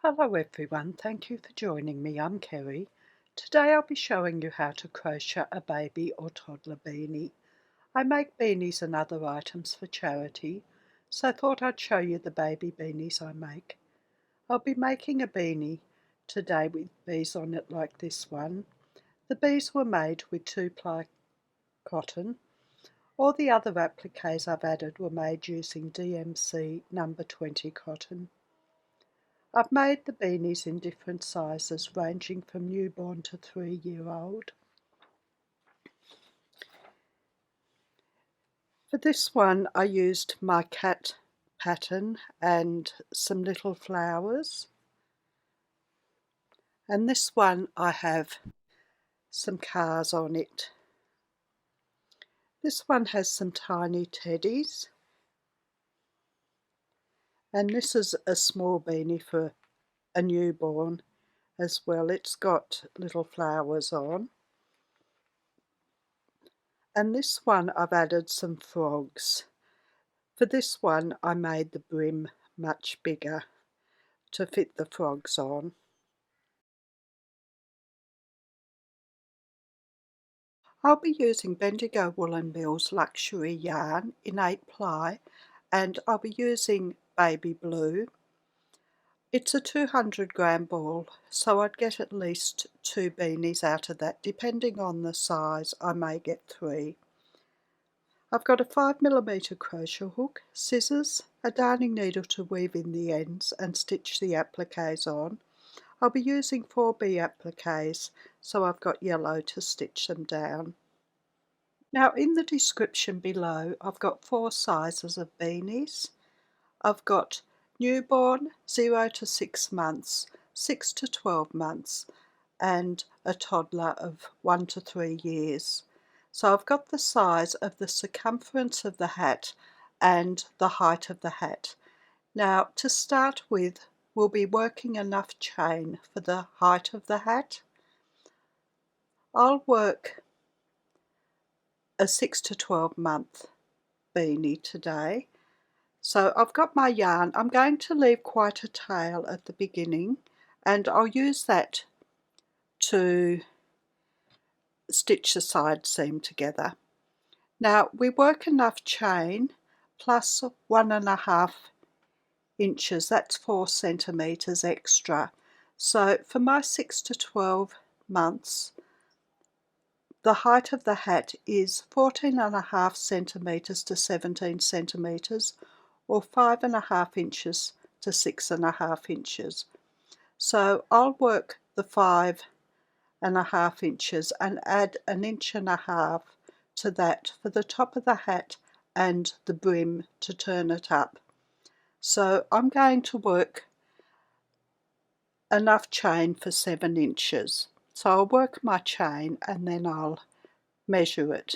Hello everyone, thank you for joining me. I'm Kerry. Today I'll be showing you how to crochet a baby or toddler beanie. I make beanies and other items for charity, so I thought I'd show you the baby beanies I make. I'll be making a beanie today with bees on it like this one. The bees were made with 2-ply cotton. All the other appliques I've added were made using DMC number 20 cotton. I've made the beanies in different sizes ranging from newborn to 3-year-old. For this one I used my cat pattern and some little flowers, and this one I have some cars on it. This one has some tiny teddies, and this is a small beanie for a newborn as well. It's got little flowers on. And this one I've added some frogs. For this one I made the brim much bigger to fit the frogs on. I'll be using Bendigo Woolen Mills Luxury yarn in 8-ply, and I'll be using baby blue. It's a 200-gram ball, so I'd get at least 2 beanies out of that. Depending on the size, I may get 3. I've got a 5mm crochet hook, scissors, a darning needle to weave in the ends and stitch the appliques on. I'll be using 4B appliques, so I've got yellow to stitch them down. Now in the description below I've got 4 sizes of beanies. I've got newborn, 0 to 6 months, 6 to 12 months, and a toddler of 1 to 3 years. So I've got the size of the circumference of the hat and the height of the hat. Now to start with, we'll be working enough chain for the height of the hat. I'll work a 6 to 12 month beanie today. So I've got my yarn. I'm going to leave quite a tail at the beginning, and I'll use that to stitch the side seam together. Now we work enough chain plus 1.5 inches, that's 4 centimeters extra. So for my 6 to 12 months, the height of the hat is 14.5 centimeters to 17 centimeters, or 5.5 inches to 6.5 inches. So I'll work the 5.5 inches and add 1.5 inches to that for the top of the hat and the brim to turn it up. So I'm going to work enough chain for 7 inches. So I'll work my chain and then I'll measure it.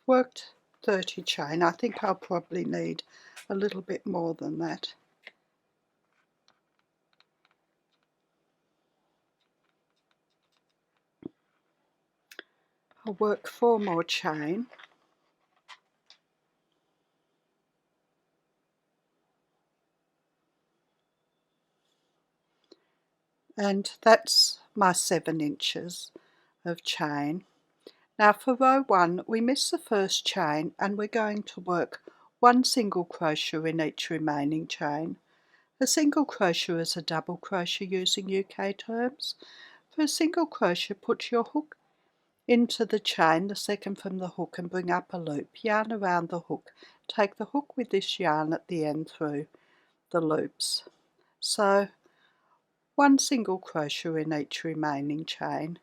Worked 30 chain. I think I'll probably need a little bit more than that. I'll work 4 more chain. And that's my 7 inches of chain. Now for row 1 we miss the first chain and we're going to work 1 single crochet in each remaining chain. A single crochet is a double crochet using UK terms. For a single crochet, put your hook into the chain, the second from the hook, and bring up a loop. Yarn around the hook. Take the hook with this yarn at the end through the loops. So 1 single crochet in each remaining chain.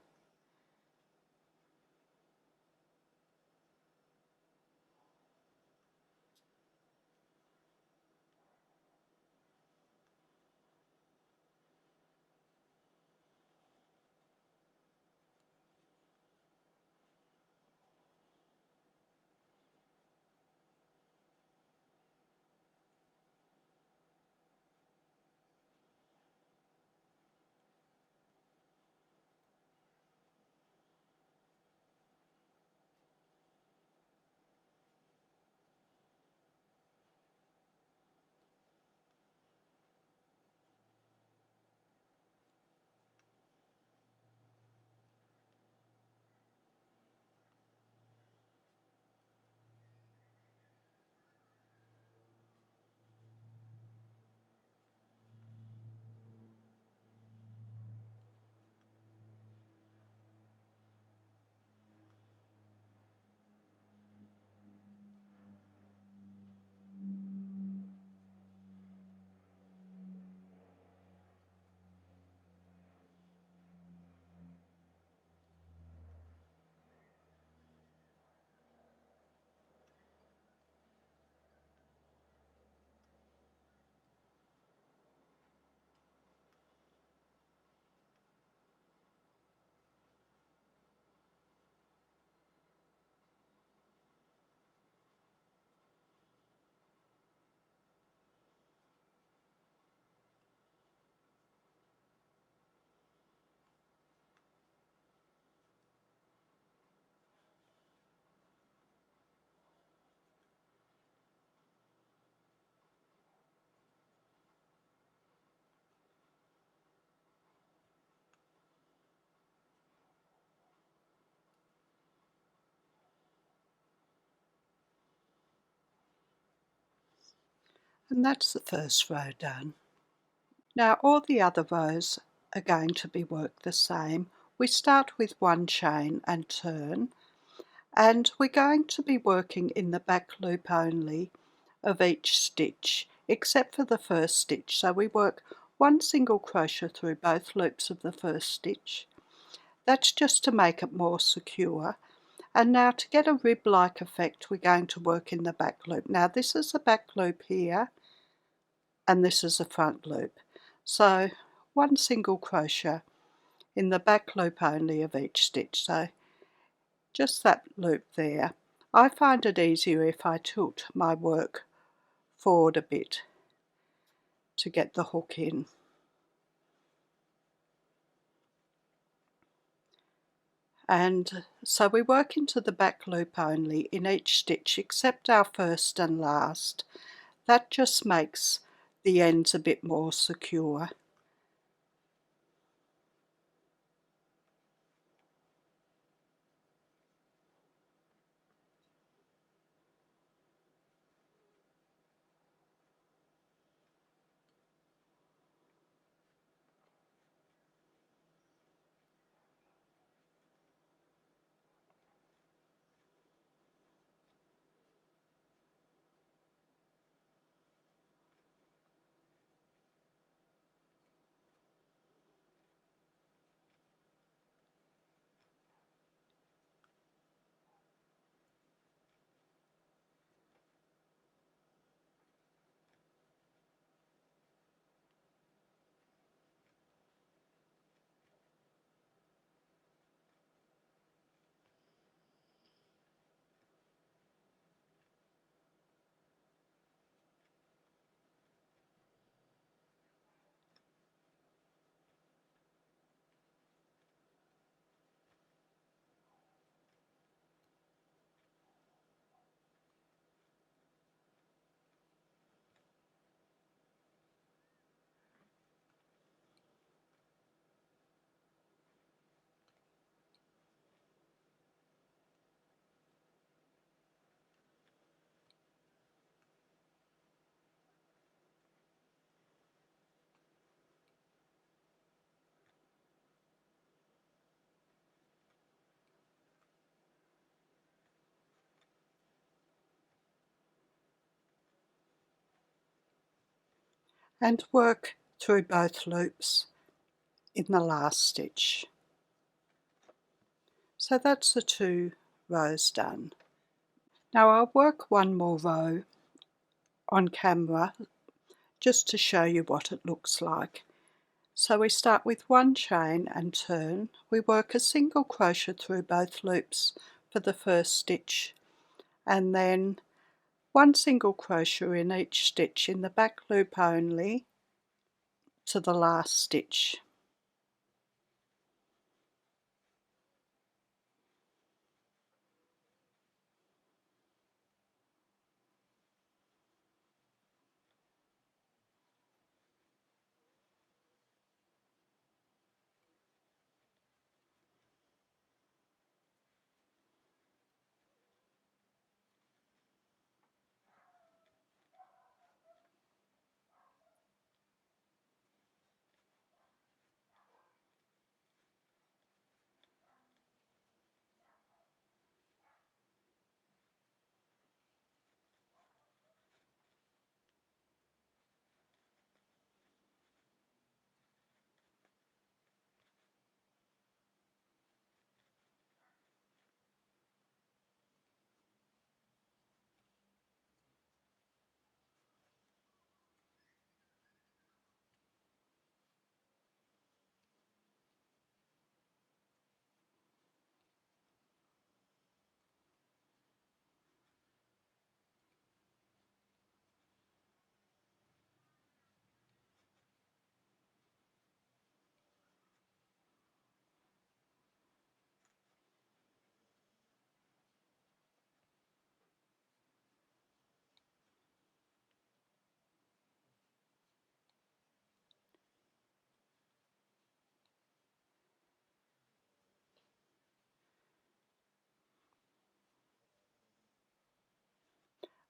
And that's the first row done. Now all the other rows are going to be worked the same. We start with one chain and turn, and we're going to be working in the back loop only of each stitch except for the first stitch. So we work one single crochet through both loops of the first stitch. That's just to make it more secure. And now to get a rib-like effect, we're going to work in the back loop. Now this is the back loop here, and this is the front loop. So one single crochet in the back loop only of each stitch. So just that loop there. I find it easier if I tilt my work forward a bit to get the hook in. And so we work into the back loop only in each stitch except our first and last. That just makes the ends a bit more secure. And work through both loops in the last stitch. So that's the 2 rows done. Now I'll work one more row on camera just to show you what it looks like. So we start with one chain and turn. We work a single crochet through both loops for the first stitch, and then one single crochet in each stitch in the back loop only to the last stitch.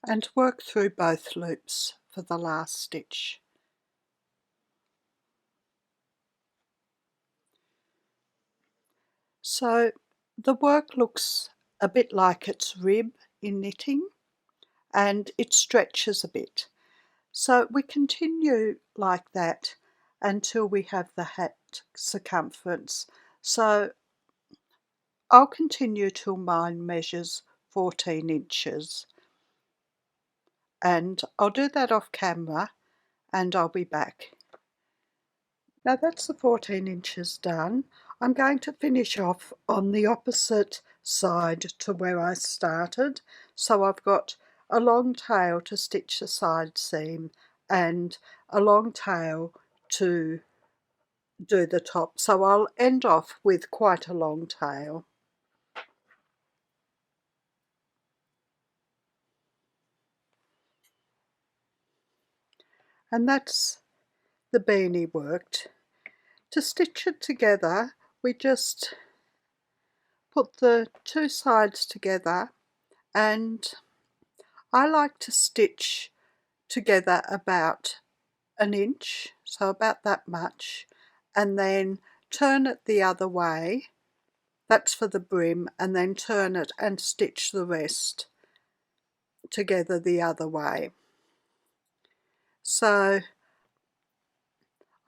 and work through both loops for the last stitch. So the work looks a bit like it's rib in knitting, and it stretches a bit. So we continue like that until we have the hat circumference. So I'll continue till mine measures 14 inches, and I'll do that off camera and I'll be back. Now that's the 14 inches done. I'm going to finish off on the opposite side to where I started. So I've got a long tail to stitch the side seam and a long tail to do the top. So I'll end off with quite a long tail. And that's the beanie worked. To stitch it together, we just put the two sides together, and I like to stitch together about an inch, so about that much, and then turn it the other way. That's for the brim, and then turn it and stitch the rest together the other way. So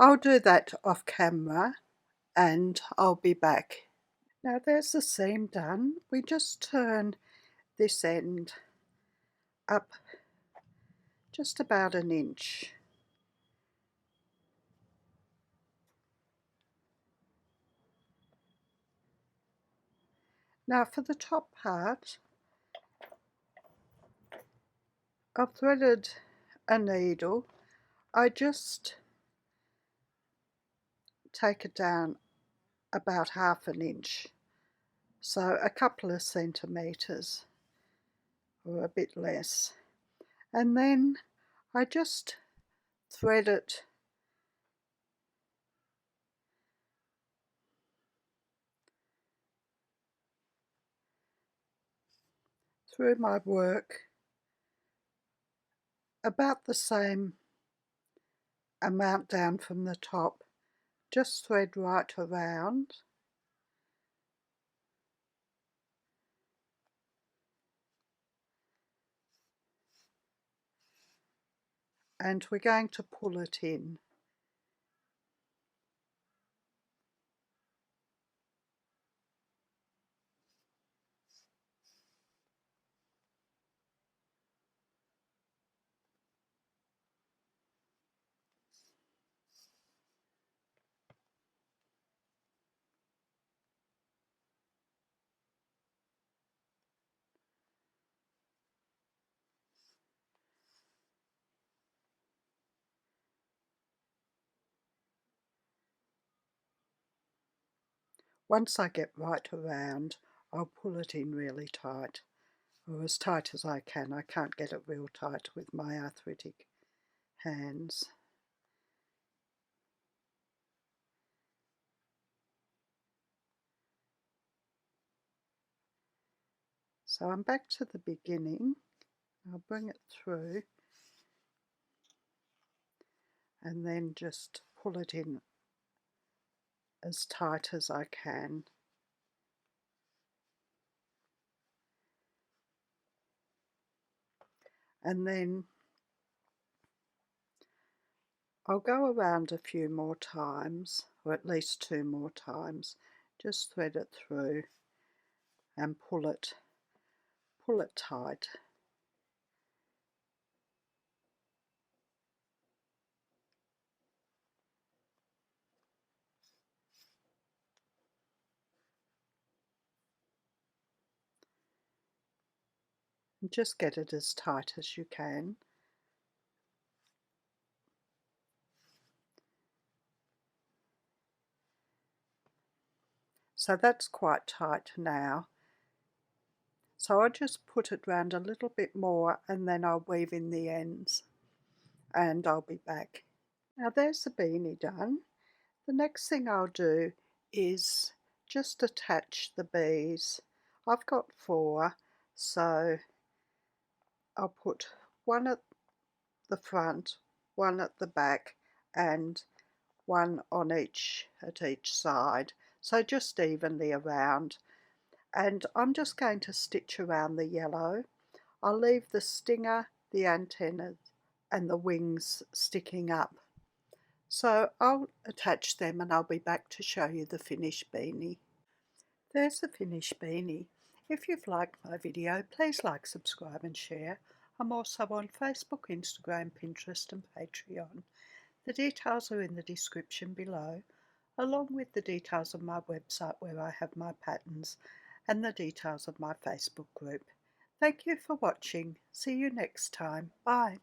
I'll do that off camera and I'll be back. Now there's the seam done. We just turn this end up just about an inch. Now for the top part, I've threaded a needle. I just take it down about half an inch, so a couple of centimetres or a bit less, and then I just thread it through my work about the same amount down from the top, just thread right around, and we're going to pull it in. Once I get right around, I'll pull it in really tight, or as tight as I can. I can't get it real tight with my arthritic hands. So I'm back to the beginning. I'll bring it through and then just pull it in as tight as I can. And then I'll go around a few more times, or at least 2 more times, just thread it through and pull it tight. And just get it as tight as you can. So that's quite tight now. So I'll just put it round a little bit more and then I'll weave in the ends and I'll be back. Now there's the beanie done. The next thing I'll do is just attach the bees. I've got 4, so I'll put one at the front, one at the back, and one on each at each side, so just evenly around. And I'm just going to stitch around the yellow. I'll leave the stinger, the antennas and the wings sticking up. So I'll attach them and I'll be back to show you the finished beanie. There's the finished beanie. If you've liked my video, please like, subscribe and share. I'm also on Facebook, Instagram, Pinterest and Patreon. The details are in the description below, along with the details of my website where I have my patterns and the details of my Facebook group. Thank you for watching. See you next time. Bye.